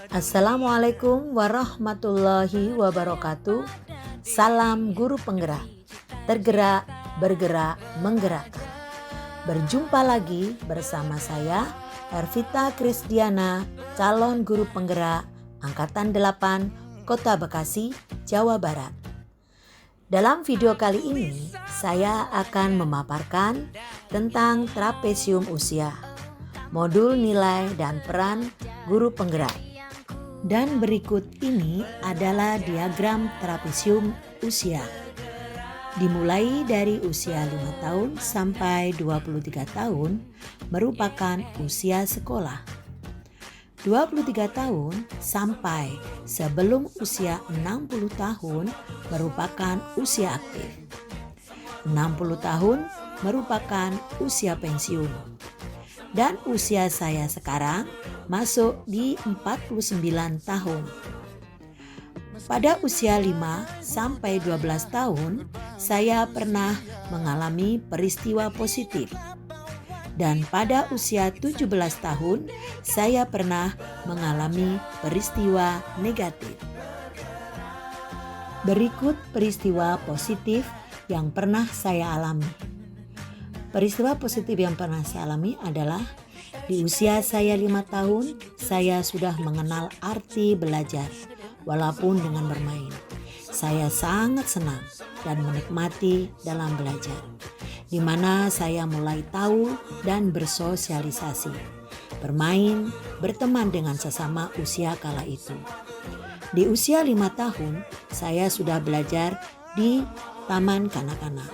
Assalamualaikum warahmatullahi wabarakatuh. Salam guru penggerak, tergerak, bergerak, menggerakkan. Berjumpa lagi bersama saya, Ervita Krisdiana, calon guru penggerak Angkatan 8, Kota Bekasi, Jawa Barat. Dalam video kali ini, saya akan memaparkan tentang trapesium usia, modul nilai dan peran guru penggerak. Dan berikut ini adalah diagram trapesium usia. Dimulai dari usia 5 tahun sampai 23 tahun merupakan usia sekolah. 23 tahun sampai sebelum usia 60 tahun merupakan usia aktif. 60 tahun merupakan usia pensiun. Dan usia saya sekarang masuk di 49 tahun. Pada usia 5 sampai 12 tahun, saya pernah mengalami peristiwa positif. Dan pada usia 17 tahun, saya pernah mengalami peristiwa negatif. Berikut peristiwa positif yang pernah saya alami. Peristiwa positif yang pernah saya alami adalah di usia saya 5 tahun, saya sudah mengenal arti belajar, walaupun dengan bermain. Saya sangat senang dan menikmati dalam belajar, di mana saya mulai tahu dan bersosialisasi, bermain, berteman dengan sesama usia kala itu. Di usia 5 tahun, saya sudah belajar di taman kanak-kanak.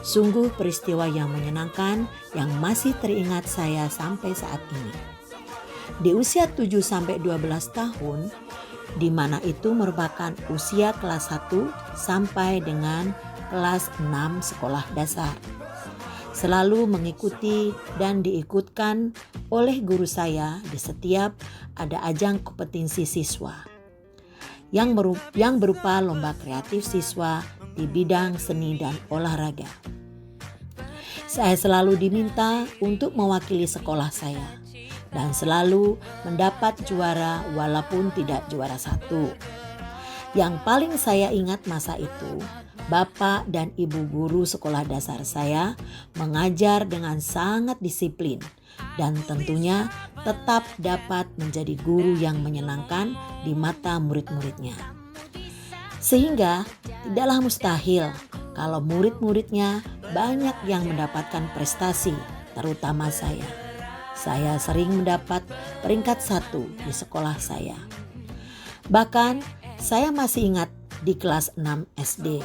Sungguh peristiwa yang menyenangkan yang masih teringat saya sampai saat ini. Di usia 7 sampai 12 tahun, di mana itu merupakan usia kelas 1 sampai dengan kelas 6 sekolah dasar. Selalu mengikuti dan diikutkan oleh guru saya di setiap ada ajang kompetisi siswa yang berupa lomba kreatif siswa di bidang seni dan olahraga. Saya selalu diminta untuk mewakili sekolah saya dan selalu mendapat juara walaupun tidak juara 1. Yang paling saya ingat masa itu, Bapak dan Ibu guru sekolah dasar saya mengajar dengan sangat disiplin dan tentunya tetap dapat menjadi guru yang menyenangkan di mata murid-muridnya. Sehingga tidaklah mustahil kalau murid-muridnya banyak yang mendapatkan prestasi, terutama saya. Saya sering mendapat peringkat 1 di sekolah saya. Bahkan saya masih ingat di kelas 6 SD.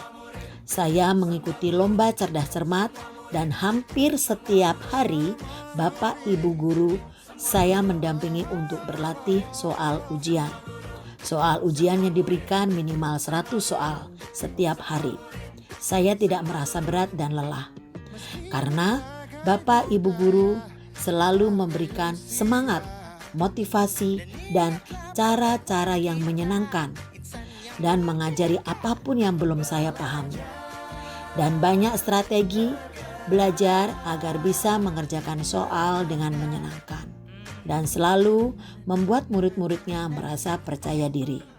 Saya mengikuti lomba cerdas cermat dan hampir setiap hari Bapak Ibu guru saya mendampingi untuk berlatih soal ujian. Soal ujian yang diberikan minimal 100 soal setiap hari. Saya tidak merasa berat dan lelah. Karena Bapak Ibu guru selalu memberikan semangat, motivasi, dan cara-cara yang menyenangkan. Dan mengajari apapun yang belum saya pahami. Dan banyak strategi belajar agar bisa mengerjakan soal dengan menyenangkan. Dan selalu membuat murid-muridnya merasa percaya diri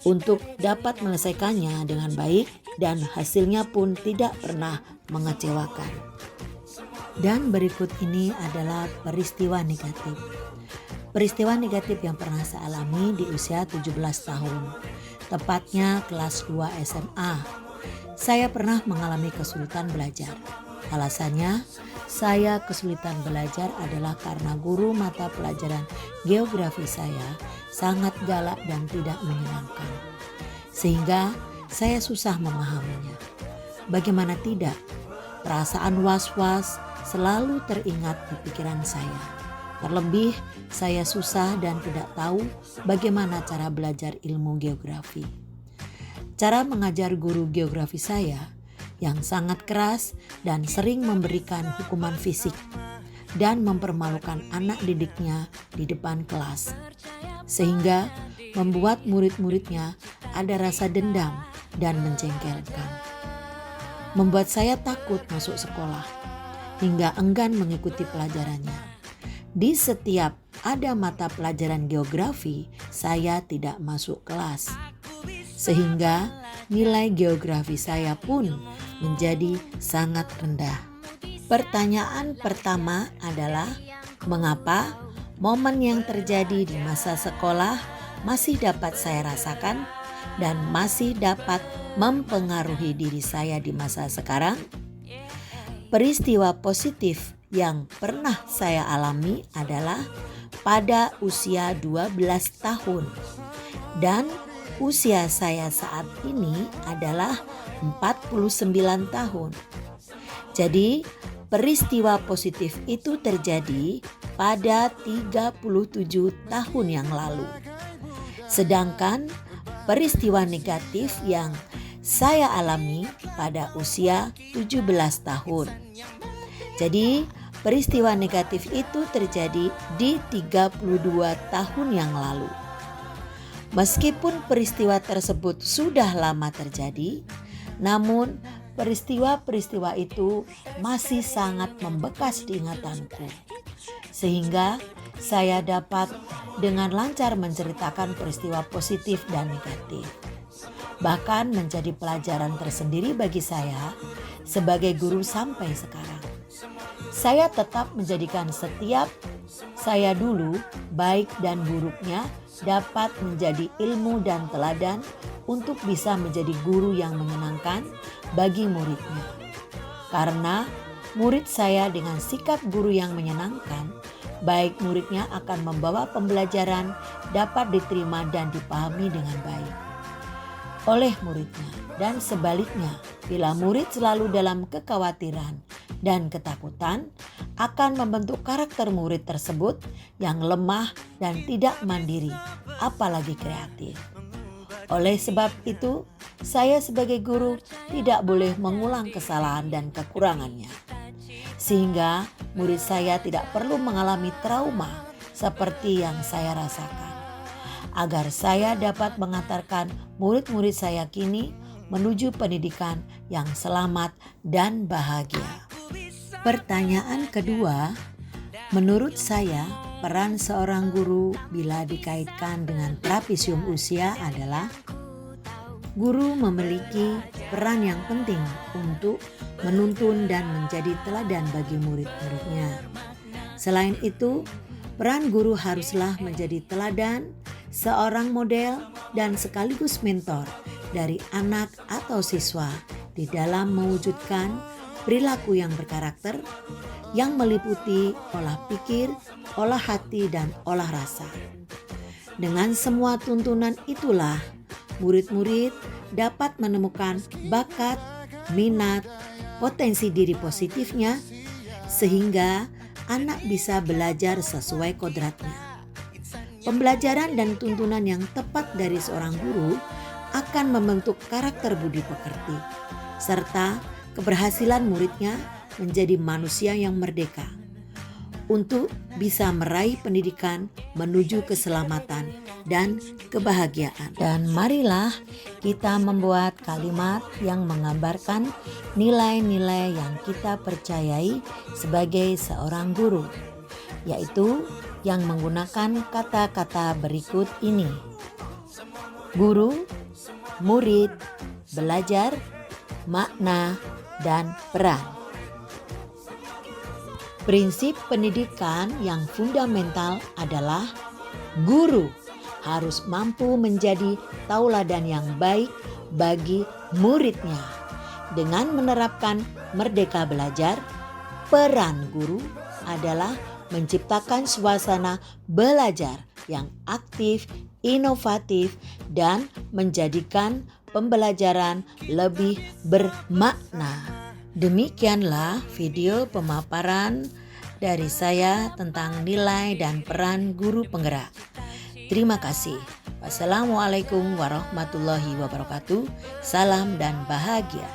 untuk dapat menyelesaikannya dengan baik dan hasilnya pun tidak pernah mengecewakan. Dan berikut ini adalah peristiwa negatif. Peristiwa negatif yang pernah saya alami di usia 17 tahun, tepatnya kelas 2 SMA. Saya pernah mengalami kesulitan belajar. Alasannya, saya kesulitan belajar adalah karena guru mata pelajaran geografi saya sangat galak dan tidak menyenangkan. Sehingga saya susah memahaminya. Bagaimana tidak, perasaan was-was selalu teringat di pikiran saya. Terlebih, saya susah dan tidak tahu bagaimana cara belajar ilmu geografi. Cara mengajar guru geografi saya yang sangat keras dan sering memberikan hukuman fisik dan mempermalukan anak didiknya di depan kelas. Sehingga membuat murid-muridnya ada rasa dendam dan menjengkelkan. Membuat saya takut masuk sekolah hingga enggan mengikuti pelajarannya. Di setiap ada mata pelajaran geografi, saya tidak masuk kelas. Sehingga nilai geografi saya pun menjadi sangat rendah. Pertanyaan pertama adalah, mengapa momen yang terjadi di masa sekolah masih dapat saya rasakan dan masih dapat mempengaruhi diri saya di masa sekarang? Peristiwa positif yang pernah saya alami adalah pada usia 12 tahun dan usia saya saat ini adalah 49 tahun. Jadi peristiwa positif itu terjadi pada 37 tahun yang lalu. Sedangkan peristiwa negatif yang saya alami pada usia 17 tahun. Jadi peristiwa negatif itu terjadi di 32 tahun yang lalu. Meskipun peristiwa tersebut sudah lama terjadi, namun peristiwa-peristiwa itu masih sangat membekas di ingatanku. Sehingga saya dapat dengan lancar menceritakan peristiwa positif dan negatif. Bahkan menjadi pelajaran tersendiri bagi saya sebagai guru sampai sekarang. Saya tetap menjadikan setiap saya dulu, baik dan buruknya, dapat menjadi ilmu dan teladan untuk bisa menjadi guru yang menyenangkan bagi muridnya. Karena murid saya dengan sikap guru yang menyenangkan, baik muridnya akan membawa pembelajaran dapat diterima dan dipahami dengan baik oleh muridnya. Dan sebaliknya, bila murid selalu dalam kekhawatiran dan ketakutan, akan membentuk karakter murid tersebut yang lemah dan tidak mandiri, apalagi kreatif. Oleh sebab itu, saya sebagai guru tidak boleh mengulang kesalahan dan kekurangannya. Sehingga murid saya tidak perlu mengalami trauma seperti yang saya rasakan. Agar saya dapat mengantarkan murid-murid saya kini menuju pendidikan yang selamat dan bahagia. Pertanyaan kedua, menurut saya peran seorang guru bila dikaitkan dengan trapesium usia adalah guru memiliki peran yang penting untuk menuntun dan menjadi teladan bagi murid-muridnya. Selain itu, peran guru haruslah menjadi teladan, seorang model, dan sekaligus mentor dari anak atau siswa di dalam mewujudkan perilaku yang berkarakter, yang meliputi olah pikir, olah hati, dan olah rasa. Dengan semua tuntunan itulah, murid-murid dapat menemukan bakat, minat, potensi diri positifnya, sehingga anak bisa belajar sesuai kodratnya. Pembelajaran dan tuntunan yang tepat dari seorang guru akan membentuk karakter budi pekerti, serta keberhasilan muridnya menjadi manusia yang merdeka untuk bisa meraih pendidikan menuju keselamatan dan kebahagiaan. Dan marilah kita membuat kalimat yang menggambarkan nilai-nilai yang kita percayai sebagai seorang guru, yaitu yang menggunakan kata-kata berikut ini: guru, murid, belajar, makna, dan peran. Prinsip pendidikan yang fundamental adalah guru harus mampu menjadi tauladan yang baik bagi muridnya. Dengan menerapkan merdeka belajar, peran guru adalah menciptakan suasana belajar yang aktif, inovatif, dan menjadikan pembelajaran lebih bermakna. Demikianlah video pemaparan dari saya tentang nilai dan peran guru penggerak. Terima kasih. Wassalamualaikum warahmatullahi wabarakatuh. Salam dan bahagia.